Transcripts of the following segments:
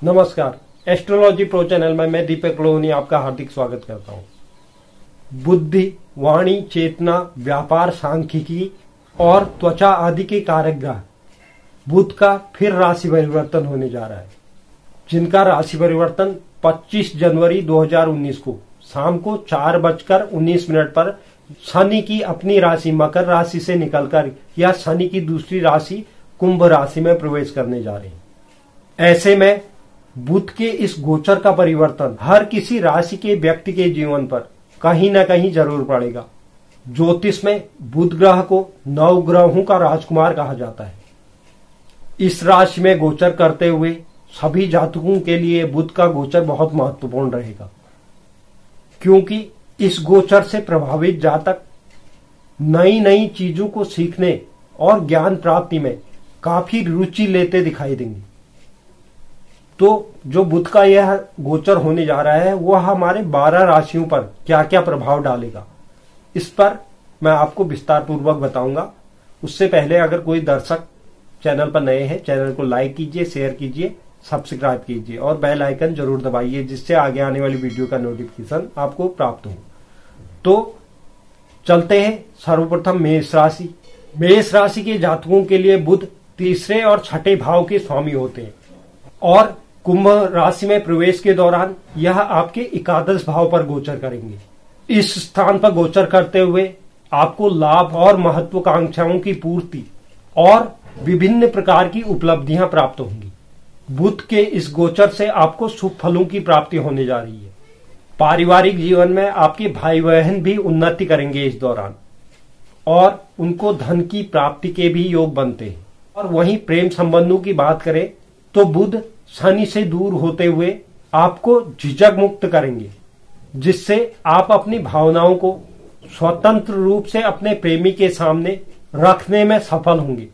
नमस्कार। Astrology pro channel में मैं दीपक लोहनी आपका हार्दिक स्वागत करता हूं। बुद्धि, वाणी, चेतना, व्यापार, सांख्यिकी और त्वचा आदि के कारक ग्रह बुध का फिर राशि परिवर्तन होने जा रहा है, जिनका राशि परिवर्तन 25 जनवरी 2019 को शाम को 4:19 पर शनि की अपनी राशि मकर राशि से निकलकर या शनि की दूसरी राशि कुंभ राशि में प्रवेश करने जा रहे हैं। ऐसे में बुध के इस गोचर का परिवर्तन हर किसी राशि के व्यक्ति के जीवन पर कहीं न कहीं जरूर पड़ेगा। ज्योतिष में बुध ग्रह को 9 ग्रहों का राजकुमार कहा जाता है। इस राशि में गोचर करते हुए सभी जातकों के लिए बुध का गोचर बहुत महत्वपूर्ण रहेगा, क्योंकि इस गोचर से प्रभावित जातक नई नई चीजों को सीखने और ज्ञान प्राप्ति में काफी रुचि लेते दिखाई देंगे। तो जो बुध का यह गोचर होने जा रहा है वह हमारे 12 राशियों पर क्या क्या प्रभाव डालेगा, इस पर मैं आपको विस्तार पूर्वक बताऊंगा। उससे पहले अगर कोई दर्शक चैनल पर नए हैं, चैनल को लाइक कीजिए, शेयर कीजिए, सब्सक्राइब कीजिए और बेल आइकन जरूर दबाइए, जिससे आगे आने वाली वीडियो का नोटिफिकेशन आपको प्राप्त हो। तो चलते हैं सर्वप्रथम मेष राशि। मेष राशि के जातकों के लिए बुध तीसरे और छठे भाव के स्वामी होते हैं और कुंभ राशि में प्रवेश के दौरान यह आपके एकादश भाव पर गोचर करेंगे। इस स्थान पर गोचर करते हुए आपको लाभ और महत्वाकांक्षाओं की पूर्ति और विभिन्न प्रकार की उपलब्धियां प्राप्त होंगी। बुध के इस गोचर से आपको शुभ फलों की प्राप्ति होने जा रही है। पारिवारिक जीवन में आपके भाई बहन भी उन्नति करेंगे इस दौरान और उनको धन की प्राप्ति के भी योग बनते हैं। और वहीं प्रेम संबंधों की बात करें तो बुध शनि से दूर होते हुए आपको झिझक मुक्त करेंगे, जिससे आप अपनी भावनाओं को स्वतंत्र रूप से अपने प्रेमी के सामने रखने में सफल होंगे।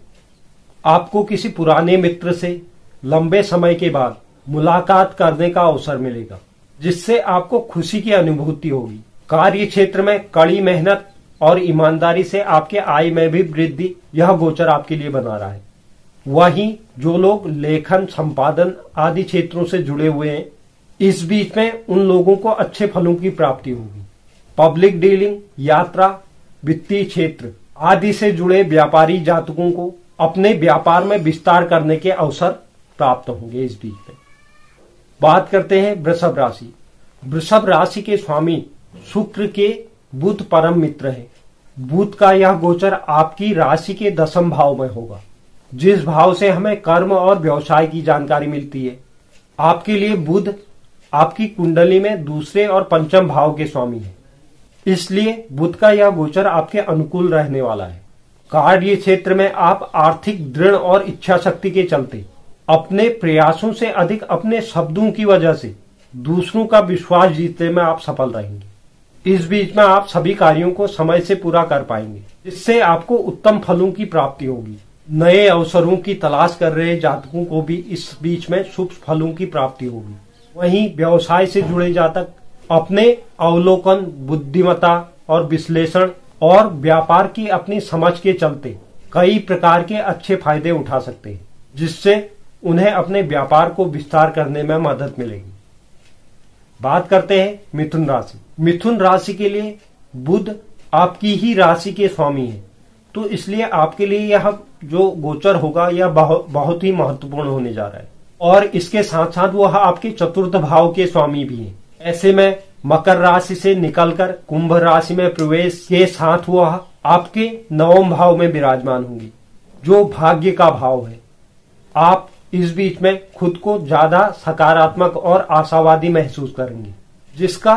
आपको किसी पुराने मित्र से लंबे समय के बाद मुलाकात करने का अवसर मिलेगा, जिससे आपको खुशी की अनुभूति होगी। कार्य क्षेत्र में कड़ी मेहनत और ईमानदारी से आपके आय में भी वृद्धि यह गोचर आपके लिए बना रहा है। वहीं जो लोग लेखन, संपादन आदि क्षेत्रों से जुड़े हुए हैं, इस बीच में उन लोगों को अच्छे फलों की प्राप्ति होगी। पब्लिक डीलिंग, यात्रा, वित्तीय क्षेत्र आदि से जुड़े व्यापारी जातकों को अपने व्यापार में विस्तार करने के अवसर प्राप्त होंगे। इस बीच में बात करते हैं वृषभ राशि। वृषभ राशि के स्वामी शुक्र के बुध परम मित्र है। बुध का यह गोचर आपकी राशि के 10वें भाव में होगा, जिस भाव से हमें कर्म और व्यवसाय की जानकारी मिलती है। आपके लिए बुध आपकी कुंडली में दूसरे और पंचम भाव के स्वामी है, इसलिए बुध का यह गोचर आपके अनुकूल रहने वाला है। कार्य क्षेत्र में आप आर्थिक दृढ़ और इच्छा शक्ति के चलते अपने प्रयासों से अधिक अपने शब्दों की वजह से दूसरों का विश्वास जीतने में आप सफल रहेंगे। इस बीच में आप सभी कार्यों को समय से पूरा कर पाएंगे, जिससे आपको उत्तम फलों की प्राप्ति होगी। नए अवसरों की तलाश कर रहे जातकों को भी इस बीच में शुभ फलों की प्राप्ति होगी। वहीं व्यवसाय से जुड़े जातक अपने अवलोकन, बुद्धिमत्ता और विश्लेषण और व्यापार की अपनी समझ के चलते कई प्रकार के अच्छे फायदे उठा सकते हैं, जिससे उन्हें अपने व्यापार को विस्तार करने में मदद मिलेगी। बात करते हैं मिथुन राशि। मिथुन राशि के लिए बुध आपकी ही राशि के स्वामी है, तो इसलिए आपके लिए यह जो गोचर होगा यह बहुत ही महत्वपूर्ण होने जा रहा है और इसके साथ साथ वह आपके चतुर्थ भाव के स्वामी भी हैं। ऐसे में मकर राशि से निकलकर कुंभ राशि में प्रवेश के साथ वह आपके 9वें भाव में विराजमान होंगी, जो भाग्य का भाव है। आप इस बीच में खुद को ज्यादा सकारात्मक और आशावादी महसूस करेंगे, जिसका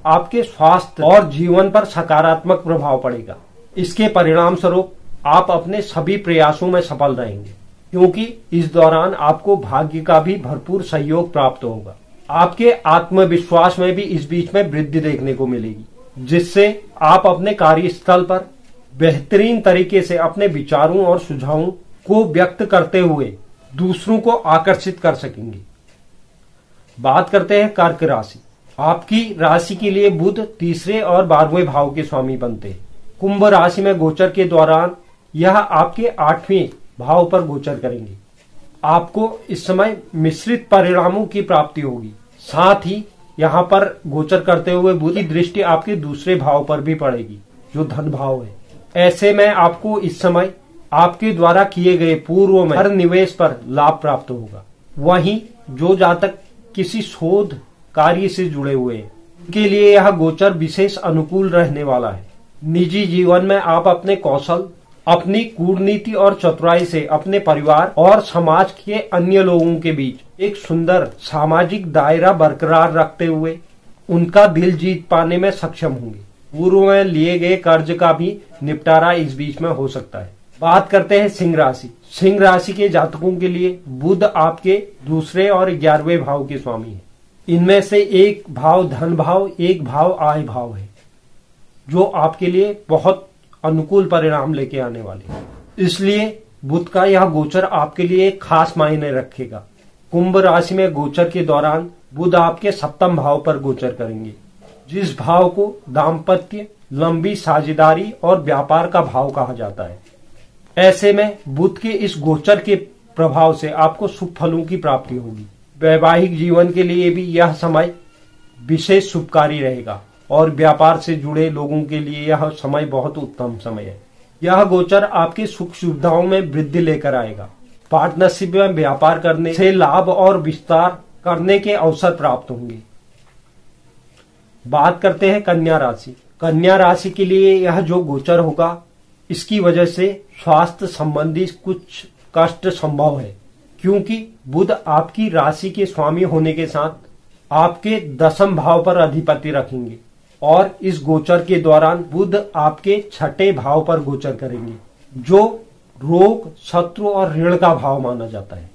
आपके स्वास्थ्य और जीवन पर सकारात्मक प्रभाव पड़ेगा। इसके परिणाम स्वरूप आप अपने सभी प्रयासों में सफल रहेंगे, क्योंकि इस दौरान आपको भाग्य का भी भरपूर सहयोग प्राप्त होगा। आपके आत्मविश्वास में भी इस बीच में वृद्धि देखने को मिलेगी, जिससे आप अपने कार्यस्थल पर बेहतरीन तरीके से अपने विचारों और सुझावों को व्यक्त करते हुए दूसरों को आकर्षित कर सकेंगे। बात करते हैं कर्क राशि। आपकी राशि के लिए बुध तीसरे और 12वें भाव के स्वामी बनते हैं। कुंभ राशि में गोचर के दौरान यह आपके 8वें भाव पर गोचर करेंगे। आपको इस समय मिश्रित परिणामों की प्राप्ति होगी। साथ ही यहाँ पर गोचर करते हुए बुध की दृष्टि आपके दूसरे भाव पर भी पड़ेगी, जो धन भाव है। ऐसे में आपको इस समय आपके द्वारा किए गए पूर्व में हर निवेश पर लाभ प्राप्त होगा। वहीं जो जातक किसी शोध कार्य से जुड़े हुए हैं, उनके लिए यह गोचर विशेष अनुकूल रहने वाला है। निजी जीवन में आप अपने कौशल, अपनी कूटनीति और चतुराई से अपने परिवार और समाज के अन्य लोगों के बीच एक सुंदर सामाजिक दायरा बरकरार रखते हुए उनका दिल जीत पाने में सक्षम होंगे। पूर्व में लिए गए कर्ज का भी निपटारा इस बीच में हो सकता है। बात करते हैं सिंह राशि। सिंह राशि के जातकों के लिए बुध आपके दूसरे और 11वें भाव के स्वामी है। इनमें से एक भाव धन भाव, एक भाव आय भाव है, जो आपके लिए बहुत अनुकूल परिणाम लेके आने वाले हैं। इसलिए बुध का यह गोचर आपके लिए एक खास मायने रखेगा। कुंभ राशि में गोचर के दौरान बुध आपके 7वें भाव पर गोचर करेंगे, जिस भाव को दाम्पत्य, लंबी साझेदारी और व्यापार का भाव कहा जाता है। ऐसे में बुध के इस गोचर के प्रभाव से आपको शुभ फलों की प्राप्ति होगी। वैवाहिक जीवन के लिए भी यह समय विशेष शुभकारी रहेगा और व्यापार से जुड़े लोगों के लिए यह समय बहुत उत्तम समय है। यह गोचर आपकी सुख सुविधाओं में वृद्धि लेकर आएगा। पार्टनरशिप में व्यापार करने से लाभ और विस्तार करने के अवसर प्राप्त होंगे। बात करते हैं कन्या राशि। कन्या राशि के लिए यह जो गोचर होगा, इसकी वजह से स्वास्थ्य संबंधी कुछ कष्ट संभव है, क्योंकि बुध आपकी राशि के स्वामी होने के साथ आपके 10वें भाव पर अधिपति रखेंगे और इस गोचर के दौरान बुध आपके 6ठे भाव पर गोचर करेंगे, जो रोग, शत्रु और ऋण का भाव माना जाता है।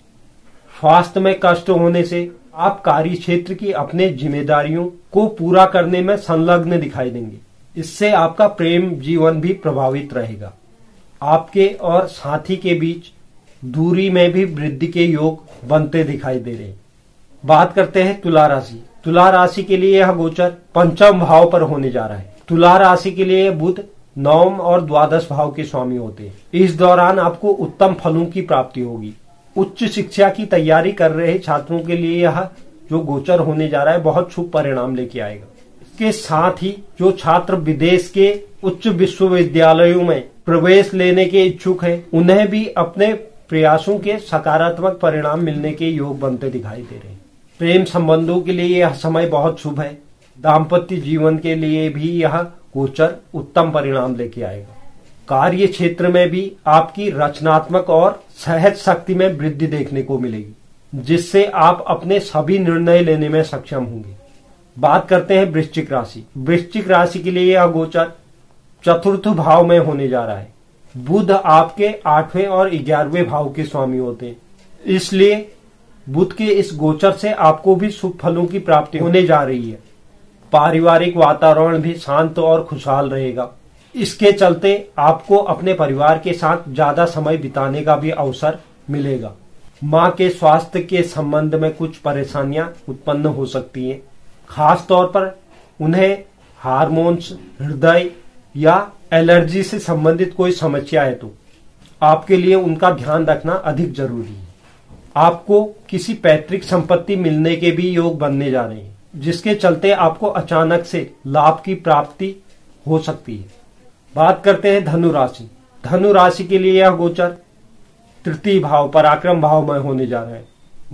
स्वास्थ्य में कष्ट होने से आप कार्य क्षेत्र की अपने जिम्मेदारियों को पूरा करने में संलग्न दिखाई देंगे। इससे आपका प्रेम जीवन भी प्रभावित रहेगा। आपके और साथी के बीच दूरी में भी वृद्धि के योग बनते दिखाई दे रहे हैं। बात करते हैं तुला राशि। तुला राशि के लिए यह गोचर 5वें भाव पर होने जा रहा है। तुला राशि के लिए बुध 9वें और 12वें भाव के स्वामी होते हैं। इस दौरान आपको उत्तम फलों की प्राप्ति होगी। उच्च शिक्षा की तैयारी कर रहे छात्रों के लिए यह जो गोचर होने जा रहा है बहुत शुभ परिणाम लेके आएगा। इसके साथ ही जो छात्र विदेश के उच्च विश्वविद्यालयों में प्रवेश लेने के इच्छुक हैं, उन्हें भी अपने प्रयासों के सकारात्मक परिणाम मिलने के योग बनते दिखाई दे रहे हैं। प्रेम संबंधों के लिए यह समय बहुत शुभ है। दाम्पत्य जीवन के लिए भी यह गोचर उत्तम परिणाम लेके आएगा। कार्य क्षेत्र में भी आपकी रचनात्मक और सहज शक्ति में वृद्धि देखने को मिलेगी, जिससे आप अपने सभी निर्णय लेने में सक्षम होंगे। बात करते हैं वृश्चिक राशि। वृश्चिक राशि के लिए यह गोचर 4th भाव में होने जा रहा है। बुध आपके 8वें और 11वें भाव के स्वामी होते हैं, इसलिए बुध के इस गोचर से आपको भी शुभ फलों की प्राप्ति होने जा रही है। पारिवारिक वातावरण भी शांत और खुशहाल रहेगा। इसके चलते आपको अपने परिवार के साथ ज्यादा समय बिताने का भी अवसर मिलेगा। माँ के स्वास्थ्य के संबंध में कुछ परेशानियां उत्पन्न हो सकती हैं, खास तौर पर उन्हें हार्मोन्स, हृदय या एलर्जी से संबंधित कोई समस्या है तो आपके लिए उनका ध्यान रखना अधिक जरूरी है। आपको किसी पैतृक संपत्ति मिलने के भी योग बनने जा रहे हैं, जिसके चलते आपको अचानक से लाभ की प्राप्ति हो सकती है। बात करते हैं धनु राशि। धनु राशि के लिए यह गोचर 3य भाव, पराक्रम भाव में होने जा रहा है।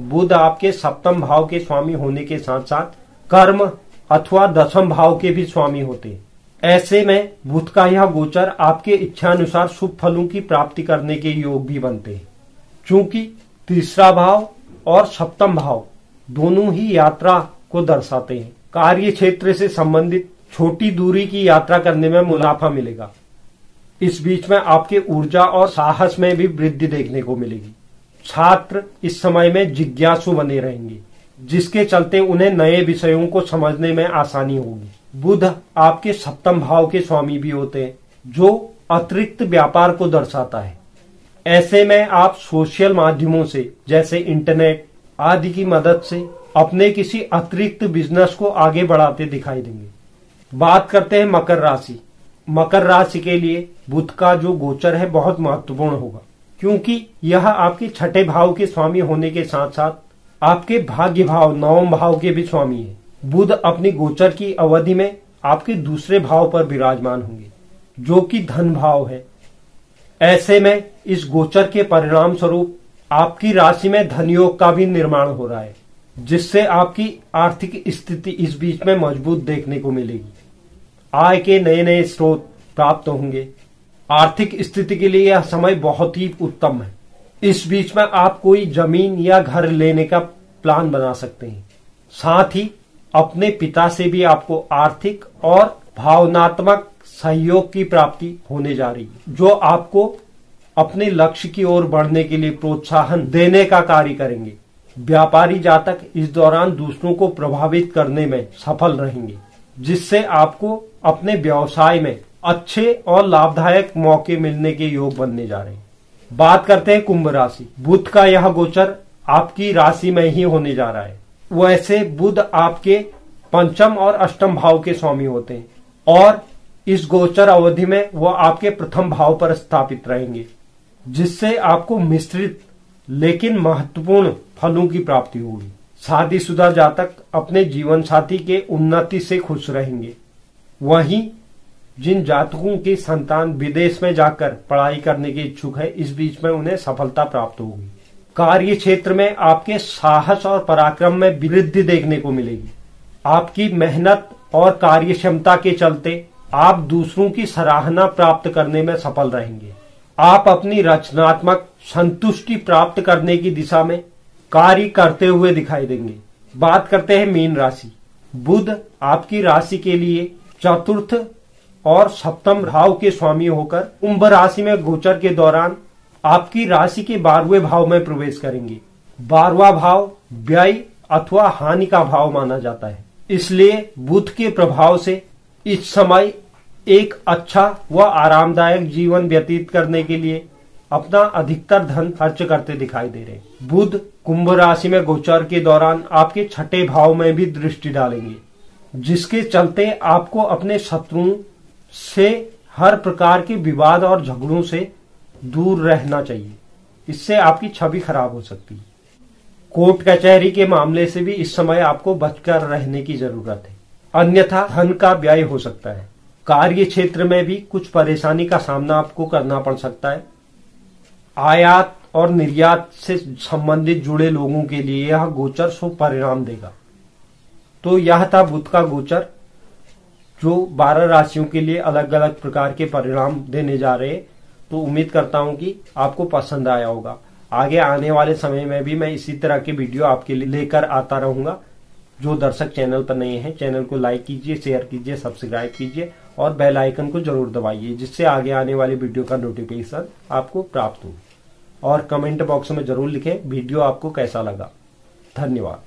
बुध आपके 7वें भाव के स्वामी होने के साथ साथ कर्म अथवा 10वें भाव के भी स्वामी होते हैं। ऐसे में बुध का यह गोचर आपके इच्छानुसार शुभ फलों की प्राप्ति करने के योग भी बनते हैं। चूंकि 3रा भाव और 7वां भाव दोनों ही यात्रा को दर्शाते हैं, कार्य क्षेत्र से संबंधित छोटी दूरी की यात्रा करने में मुनाफा मिलेगा। इस बीच में आपके ऊर्जा और साहस में भी वृद्धि देखने को मिलेगी। छात्र इस समय में जिज्ञासु बने रहेंगे, जिसके चलते उन्हें नए विषयों को समझने में आसानी होगी। बुध आपके 7वें भाव के स्वामी भी होते हैं, जो अतिरिक्त व्यापार को दर्शाता है। ऐसे में आप सोशल माध्यमों से जैसे इंटरनेट आदि की मदद से अपने किसी अतिरिक्त बिजनेस को आगे बढ़ाते दिखाई देंगे। बात करते हैं मकर राशि। मकर राशि के लिए बुध का जो गोचर है बहुत महत्वपूर्ण होगा, क्योंकि यह आपके छठे भाव के स्वामी होने के साथ साथ आपके भाग्य भाव नवम भाव के भी स्वामी है। बुध अपनी गोचर की अवधि में आपके दूसरे भाव पर विराजमान होंगे जो कि धन भाव है। ऐसे में इस गोचर के परिणाम स्वरूप आपकी राशि में धनयोग का भी निर्माण हो रहा है, जिससे आपकी आर्थिक स्थिति इस बीच में मजबूत देखने को मिलेगी। आय के नए नए स्रोत प्राप्त होंगे। आर्थिक स्थिति के लिए यह समय बहुत ही उत्तम है। इस बीच में आप कोई जमीन या घर लेने का प्लान बना सकते हैं। साथ ही अपने पिता से भी आपको आर्थिक और भावनात्मक सहयोग की प्राप्ति होने जा रही है, जो आपको अपने लक्ष्य की ओर बढ़ने के लिए प्रोत्साहन देने का कार्य करेंगे। व्यापारी जातक इस दौरान दूसरों को प्रभावित करने में सफल रहेंगे, जिससे आपको अपने व्यवसाय में अच्छे और लाभदायक मौके मिलने के योग बनने जा रहे हैं। बात करते हैं कुंभ राशि। बुध का यह गोचर आपकी राशि में ही होने जा रहा है। वैसे बुध आपके पंचम और अष्टम भाव के स्वामी होते हैं और इस गोचर अवधि में वह आपके प्रथम भाव पर स्थापित रहेंगे, जिससे आपको मिश्रित लेकिन महत्वपूर्ण फलों की प्राप्ति होगी। शादीशुदा जातक अपने जीवन साथी के उन्नति से खुश रहेंगे। वहीं जिन जातकों की संतान विदेश में जाकर पढ़ाई करने के इच्छुक है, इस बीच में उन्हें सफलता प्राप्त होगी। कार्य क्षेत्र में आपके साहस और पराक्रम में वृद्धि देखने को मिलेगी। आपकी मेहनत और कार्य क्षमता के चलते आप दूसरों की सराहना प्राप्त करने में सफल रहेंगे। आप अपनी रचनात्मक संतुष्टि प्राप्त करने की दिशा में कार्य करते हुए दिखाई देंगे। बात करते हैं मीन राशि। बुध आपकी राशि के लिए चतुर्थ और सप्तम भाव के स्वामी होकर कुंभ राशि में गोचर के दौरान आपकी राशि के 12वें भाव में प्रवेश करेंगे। 12वां भाव व्यय अथवा हानि का भाव माना जाता है, इसलिए बुध के प्रभाव से इस समय एक अच्छा व आरामदायक जीवन व्यतीत करने के लिए अपना अधिकतर धन खर्च करते दिखाई दे रहे हैं। बुध कुंभ राशि में गोचर के दौरान आपके छठे भाव में भी दृष्टि डालेंगे, जिसके चलते आपको अपने शत्रुओं से हर प्रकार के विवाद और झगड़ों से दूर रहना चाहिए। इससे आपकी छवि खराब हो सकती है। कोर्ट कचहरी के मामले से भी इस समय आपको बचकर रहने की जरूरत है, अन्यथा धन का व्यय हो सकता है। कार्य क्षेत्र में भी कुछ परेशानी का सामना आपको करना पड़ सकता है। आयात और निर्यात से संबंधित जुड़े लोगों के लिए यह गोचर शुभ परिणाम देगा। तो यह था बुध का गोचर, जो 12 राशियों के लिए अलग अलग प्रकार के परिणाम देने जा रहे हैं। तो उम्मीद करता हूं कि आपको पसंद आया होगा। आगे आने वाले समय में भी मैं इसी तरह के वीडियो आपके लिए लेकर आता रहूंगा। जो दर्शक चैनल पर नए हैं, चैनल को लाइक कीजिए, शेयर कीजिए, सब्सक्राइब कीजिए और बेल आइकन को जरूर दबाइए, जिससे आगे आने वाली वीडियो का नोटिफिकेशन आपको प्राप्त हो। और कमेंट बॉक्स में जरूर लिखें वीडियो आपको कैसा लगा। धन्यवाद।